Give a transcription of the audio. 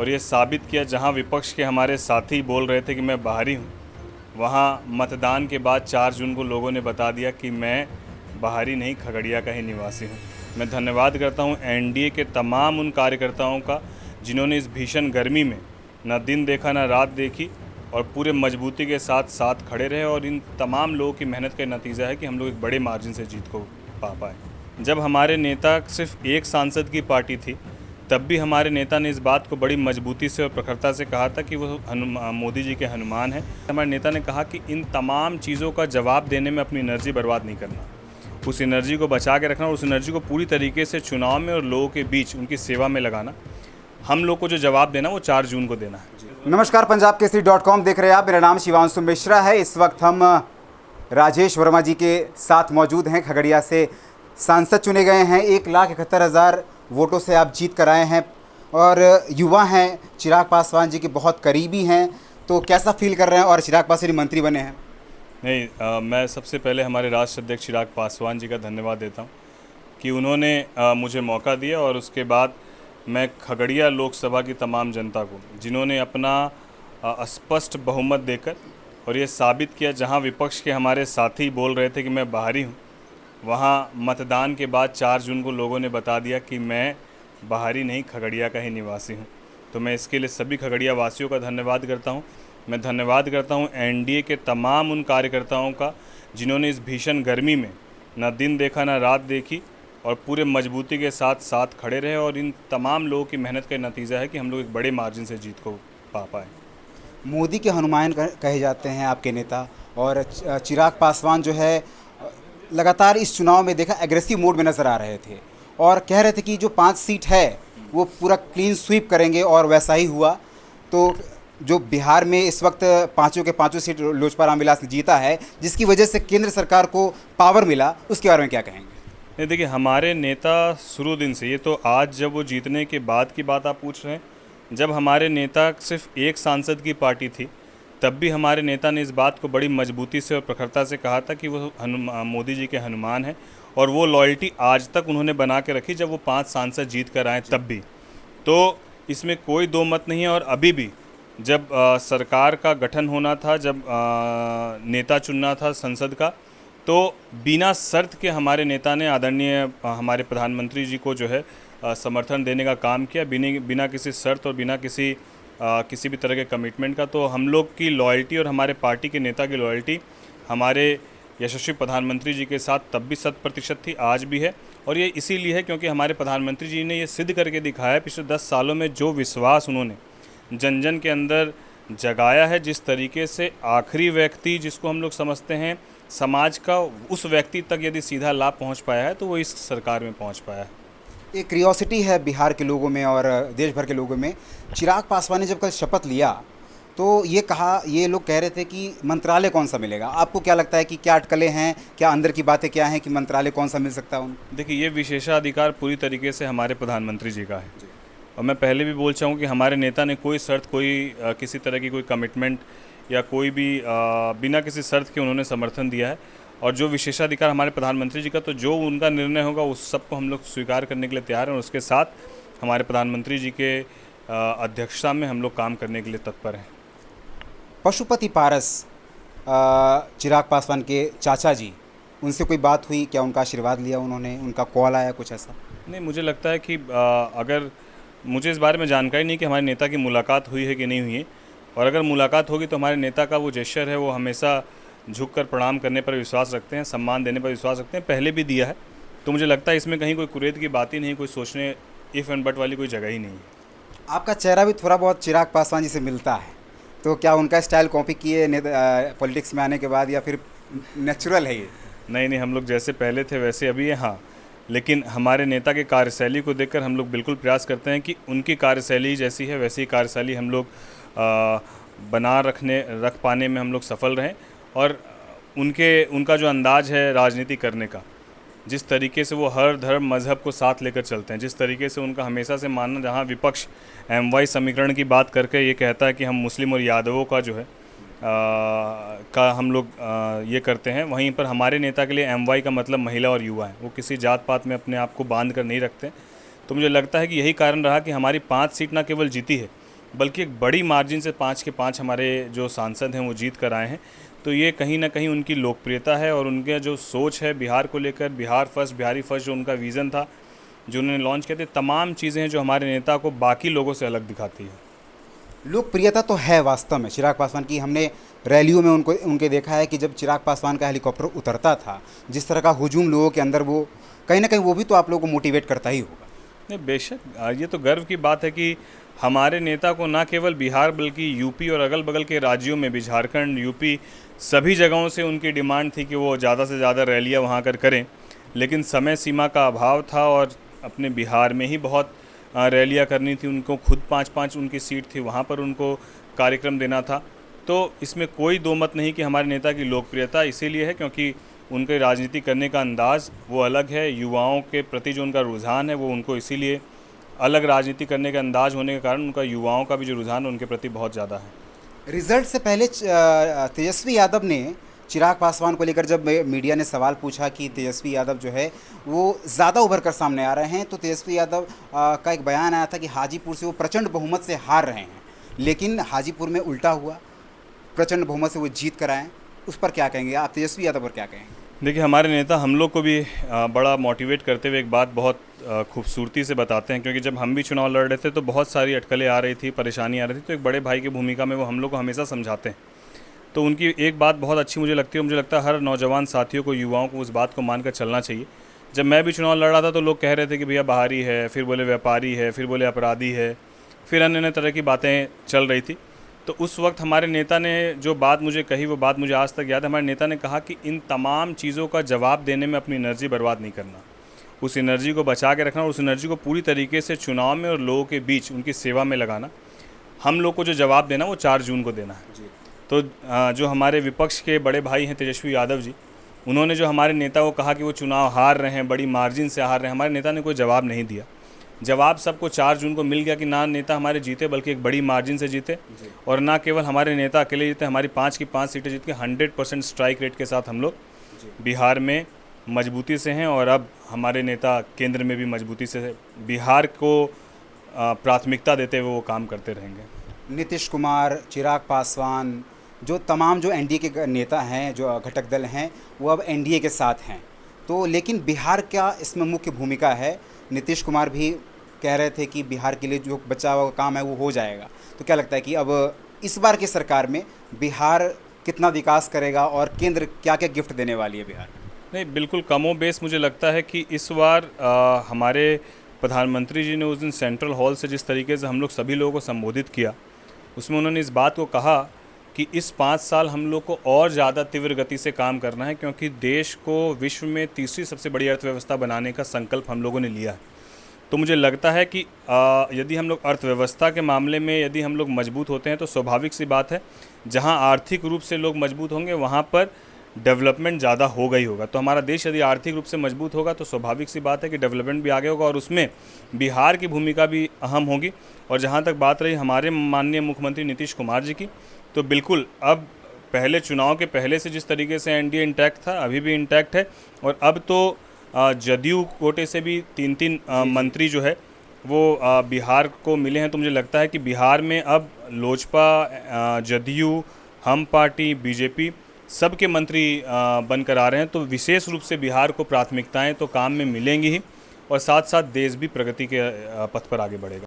और ये साबित किया, जहां विपक्ष के हमारे साथी बोल रहे थे कि मैं बाहरी हूं, वहां मतदान के बाद 4 जून को लोगों ने बता दिया कि मैं बाहरी नहीं, खगड़िया का ही निवासी हूं। मैं धन्यवाद करता हूं एनडीए के तमाम उन कार्यकर्ताओं का जिन्होंने इस भीषण गर्मी में न दिन देखा न रात देखी और पूरे मजबूती के साथ साथ खड़े रहे, और इन तमाम लोगों की मेहनत का नतीजा है कि हम लोग एक बड़े मार्जिन से जीत को पा पाए। जब हमारे नेता सिर्फ एक सांसद की पार्टी थी, तब भी हमारे नेता ने इस बात को बड़ी मजबूती से और प्रखरता से कहा था कि वो मोदी जी के हनुमान हैं। हमारे नेता ने कहा कि इन तमाम चीज़ों का जवाब देने में अपनी एनर्जी बर्बाद नहीं करना, उस एनर्जी को बचा के रखना और उस एनर्जी को पूरी तरीके से चुनाव में और लोगों के बीच उनकी सेवा में लगाना। हम लोग को जो जवाब देना वो 4 जून को देना है। नमस्कार, पंजाब केसरी.com देख रहे हैं आप। मेरा नाम शिवांशु मिश्रा है। इस वक्त हम राजेश वर्मा जी के साथ मौजूद हैं। खगड़िया से सांसद चुने गए हैं। 1,71,000 वोटों से आप जीत कर आए हैं और युवा हैं, चिराग पासवान जी के बहुत करीबी हैं। तो कैसा फील कर रहे हैं? और चिराग पासवान मंत्री बने हैं। नहीं, मैं सबसे पहले हमारे राष्ट्र अध्यक्ष चिराग पासवान जी का धन्यवाद देता हूं कि उन्होंने मुझे मौका दिया, और उसके बाद मैं खगड़िया लोकसभा की तमाम जनता को, जिन्होंने अपना स्पष्ट बहुमत देकर और ये साबित किया, जहां विपक्ष के हमारे साथी बोल रहे थे कि मैं बाहरी हूं, वहां मतदान के बाद 4 जून को लोगों ने बता दिया कि मैं बाहरी नहीं, खगड़िया का ही निवासी हूं। तो मैं इसके लिए सभी खगड़िया वासियों का धन्यवाद करता हूं। मैं धन्यवाद करता हूं एनडीए के तमाम उन कार्यकर्ताओं का जिन्होंने इस भीषण गर्मी में न दिन देखा न रात देखी और पूरे मजबूती के साथ साथ खड़े रहे, और इन तमाम लोगों की मेहनत का नतीजा है कि हम लोग एक बड़े मार्जिन से जीत को पा पाए। मोदी के हनुमान कहे जाते हैं आपके नेता, और चिराग पासवान जो है लगातार इस चुनाव में देखा एग्रेसिव मोड में नज़र आ रहे थे और कह रहे थे कि जो 5 सीट है वो पूरा क्लीन स्वीप करेंगे, और वैसा ही हुआ। तो जो बिहार में इस वक्त 5 के 5 सीट लोजपा रामविलास ने जीता है, जिसकी वजह से केंद्र सरकार को पावर मिला, उसके बारे में क्या कहेंगे? नहीं, देखिए, हमारे नेता शुरू दिन से, ये तो आज जब वो जीतने के बाद की बात आप पूछ रहे हैं, जब हमारे नेता सिर्फ एक सांसद की पार्टी थी, तब भी हमारे नेता ने इस बात को बड़ी मजबूती से और प्रखरता से कहा था कि वो मोदी जी के हनुमान हैं, और वो लॉयल्टी आज तक उन्होंने बना के रखी जब वो 5 सांसद जीत कर आए तब भी। तो इसमें कोई दो मत नहीं है। और अभी भी जब सरकार का गठन होना था, जब नेता चुनना था संसद का, तो बिना शर्त के हमारे नेता ने आदरणीय हमारे प्रधानमंत्री जी को जो है समर्थन देने का काम किया, बिना किसी शर्त और बिना किसी भी तरह के कमिटमेंट का। तो हम लोग की लॉयल्टी और हमारे पार्टी के नेता की लॉयल्टी हमारे यशस्वी प्रधानमंत्री जी के साथ तब भी 100% थी, आज भी है। और ये इसीलिए है क्योंकि हमारे प्रधानमंत्री जी ने ये सिद्ध करके दिखाया पिछले 10 सालों में, जो विश्वास उन्होंने जन जन के अंदर जगाया है, जिस तरीके से आखिरी व्यक्ति जिसको हम लोग समझते हैं समाज का, उस व्यक्ति तक यदि सीधा लाभ पहुंच पाया है तो वो इस सरकार में पहुंच पाया है। एक क्यूरियोसिटी है बिहार के लोगों में और देश भर के लोगों में। चिराग पासवान ने जब कल शपथ लिया तो ये लोग कह रहे थे कि मंत्रालय कौन सा मिलेगा। आपको क्या लगता है कि क्या अटकलें हैं, क्या अंदर की बातें क्या हैं कि मंत्रालय कौन सा मिल सकता है उनको? देखिए, ये विशेषाधिकार पूरी तरीके से हमारे प्रधानमंत्री जी का है, और मैं पहले भी बोल चाहूँ कि हमारे नेता ने कोई शर्त, किसी तरह की कोई कमिटमेंट या कोई भी बिना किसी शर्त के उन्होंने समर्थन दिया है। और जो विशेषाधिकार हमारे प्रधानमंत्री जी का, तो जो उनका निर्णय होगा उस सबको हम लोग स्वीकार करने के लिए तैयार हैं, और उसके साथ हमारे प्रधानमंत्री जी के अध्यक्षता में हम लोग काम करने के लिए तत्पर हैं। पशुपति पारस चिराग पासवान के चाचा जी, उनसे कोई बात हुई क्या? उनका आशीर्वाद लिया उन्होंने? उनका कॉल आया कुछ ऐसा? नहीं, मुझे लगता है कि अगर मुझे इस बारे में जानकारी नहीं कि हमारे नेता की मुलाकात हुई है कि नहीं हुई है, और अगर मुलाकात होगी तो हमारे नेता का वो जेस्चर है, वो हमेशा झुककर प्रणाम करने पर विश्वास रखते हैं, सम्मान देने पर विश्वास रखते हैं, पहले भी दिया है। तो मुझे लगता है इसमें कहीं कोई कुरेद की बात ही नहीं, कोई सोचने इफ़ एंड बट वाली कोई जगह ही नहीं है। आपका चेहरा भी थोड़ा बहुत चिराग पासवान जी से मिलता है, तो क्या उनका स्टाइल कॉपी किए पॉलिटिक्स में आने के बाद, या फिर नेचुरल है ये? नहीं, हम लोग जैसे पहले थे वैसे अभी है, हाँ। लेकिन हमारे नेता के कार्यशैली को देखकर हम लोग बिल्कुल प्रयास करते हैं कि उनकी कार्यशैली जैसी है वैसी कार्यशैली हम लोग रख पाने में हम लोग सफल रहें। और उनका जो अंदाज़ है राजनीति करने का, जिस तरीके से वो हर धर्म मज़हब को साथ लेकर चलते हैं, जिस तरीके से उनका हमेशा से मानना, जहाँ विपक्ष MY समीकरण की बात करके ये कहता है कि हम मुस्लिम और यादवों का जो है का हम लोग ये करते हैं, वहीं पर हमारे नेता के लिए MY का मतलब महिला और युवा है। वो किसी जात पात में अपने आप को बांध कर नहीं रखते। तो मुझे लगता है कि यही कारण रहा कि हमारी 5 सीट ना केवल जीती है, बल्कि एक बड़ी मार्जिन से 5 के 5 हमारे जो सांसद हैं वो जीत कर आए हैं। तो ये कहीं ना कहीं उनकी लोकप्रियता है और उनका जो सोच है बिहार को लेकर, बिहार फर्स्ट, बिहारी फर्स्ट जो उनका विज़न था, जो उन्होंने लॉन्च किए थे, तमाम चीज़ें हैं जो हमारे नेता को बाकी लोगों से अलग दिखाती है। लोकप्रियता तो है वास्तव में चिराग पासवान की। हमने रैलियों में उनके देखा है कि जब चिराग पासवान का हेलीकॉप्टर उतरता था, जिस तरह का हुजूम लोगों के अंदर, वो कहीं ना कहीं वो भी तो आप लोगों को मोटिवेट करता ही होगा। नहीं, बेशक ये तो गर्व की बात है कि हमारे नेता को ना केवल बिहार बल्कि यूपी और अगल बगल के राज्यों में भी, झारखंड, यूपी, सभी जगहों से उनकी डिमांड थी कि वो ज़्यादा से ज़्यादा रैलियाँ वहाँ कर करें, लेकिन समय सीमा का अभाव था और अपने बिहार में ही बहुत रैलियाँ करनी थी। उनको खुद 5-5 उनकी सीट थी, वहाँ पर उनको कार्यक्रम देना था। तो इसमें कोई दो मत नहीं कि हमारे नेता की लोकप्रियता इसीलिए है क्योंकि उनके राजनीति करने का अंदाज़ वो अलग है। युवाओं के प्रति जो उनका रुझान है वो उनको इसीलिए अलग राजनीति करने का अंदाज़ होने के कारण उनका युवाओं का भी जो रुझान है उनके प्रति बहुत ज़्यादा है। रिजल्ट से पहले तेजस्वी यादव ने चिराग पासवान को लेकर, जब मीडिया ने सवाल पूछा कि तेजस्वी यादव जो है वो ज़्यादा उभर कर सामने आ रहे हैं, तो तेजस्वी यादव का एक बयान आया था कि हाजीपुर से वो प्रचंड बहुमत से हार रहे हैं, लेकिन हाजीपुर में उल्टा हुआ, प्रचंड बहुमत से वो जीत कर आए। उस पर क्या कहेंगे आप? तेजस्वी यादव पर क्या कहेंगे? देखिए, हमारे नेता हम लोग को भी बड़ा मोटिवेट करते हुए एक बात बहुत खूबसूरती से बताते हैं, क्योंकि जब हम भी चुनाव लड़ रहे थे तो बहुत सारी अटकलें आ रही थी, परेशानी आ रही थी, तो एक बड़े भाई की भूमिका में वो हम लोग को हमेशा समझाते हैं। तो उनकी एक बात बहुत अच्छी मुझे लगती है, मुझे लगता है हर नौजवान साथियों को, युवाओं को उस बात को मानकर चलना चाहिए। जब मैं भी चुनाव लड़ रहा था तो लोग कह रहे थे कि भैया बाहरी है, फिर बोले व्यापारी है, फिर बोले अपराधी है, फिर अन्य अन्य तरह की बातें चल रही थी। तो उस वक्त हमारे नेता ने जो बात मुझे कही वो बात मुझे आज तक याद है। हमारे नेता ने कहा कि इन तमाम चीज़ों का जवाब देने में अपनी एनर्जी बर्बाद नहीं करना, उस एनर्जी को बचा के रखना और उस एनर्जी को पूरी तरीके से चुनाव में और लोगों के बीच उनकी सेवा में लगाना। हम लोग को जो जवाब देना वो 4 जून को देना है। तो जो हमारे विपक्ष के बड़े भाई हैं तेजस्वी यादव जी, उन्होंने जो हमारे नेता को कहा कि वो चुनाव हार रहे हैं, बड़ी मार्जिन से हार रहे हैं, हमारे नेता ने कोई जवाब नहीं दिया। जवाब सबको 4 जून को मिल गया कि ना नेता हमारे जीते बल्कि एक बड़ी मार्जिन से जीते, और ना केवल हमारे नेता अकेले जीते, हमारी 5 की 5 सीटें जीत के 100% स्ट्राइक रेट के साथ हम लोग बिहार में मजबूती से हैं। और अब हमारे नेता केंद्र में भी मजबूती से बिहार को प्राथमिकता देते हुए वो काम करते रहेंगे। नीतीश कुमार, चिराग पासवान, जो तमाम जो एनडीए के नेता हैं, जो घटक दल हैं, वो अब एनडीए के साथ हैं। तो लेकिन बिहार का इसमें मुख्य भूमिका है। नीतीश कुमार भी कह रहे थे कि बिहार के लिए जो बचा हुआ काम है वो हो जाएगा। तो क्या लगता है कि अब इस बार की सरकार में बिहार कितना विकास करेगा और केंद्र क्या क्या गिफ्ट देने वाली है बिहार? नहीं, बिल्कुल कमो बेस मुझे लगता है कि इस बार हमारे प्रधानमंत्री जी ने उस दिन सेंट्रल हॉल से जिस तरीके से हम लोग सभी लोगों को संबोधित किया, उसमें उन्होंने इस बात को कहा कि इस 5 साल हम लोग को और ज़्यादा तीव्र गति से काम करना है, क्योंकि देश को विश्व में तीसरी सबसे बड़ी अर्थव्यवस्था बनाने का संकल्प हम लोगों ने लिया है। तो मुझे लगता है कि यदि हम लोग अर्थव्यवस्था के मामले में यदि हम लोग मजबूत होते हैं तो स्वाभाविक सी बात है, जहां आर्थिक रूप से लोग मजबूत होंगे वहां पर डेवलपमेंट ज़्यादा होगा ही होगा। तो हमारा देश यदि आर्थिक रूप से मजबूत होगा तो स्वाभाविक सी बात है कि डेवलपमेंट भी आगे होगा और उसमें बिहार की भूमिका भी अहम होगी। और जहाँ तक बात रही हमारे माननीय मुख्यमंत्री नीतीश कुमार जी की, तो बिल्कुल अब पहले चुनाव के पहले से जिस तरीके से एनडीए इंटैक्ट था अभी भी इंटैक्ट है। और अब तो जदयू कोटे से भी 3-3 मंत्री जो है वो बिहार को मिले हैं। तो मुझे लगता है कि बिहार में अब लोजपा, जदयू, हम पार्टी, बीजेपी सबके मंत्री बनकर आ रहे हैं। तो विशेष रूप से बिहार को प्राथमिकताएं तो काम में मिलेंगी ही, और साथ साथ देश भी प्रगति के पथ पर आगे बढ़ेगा।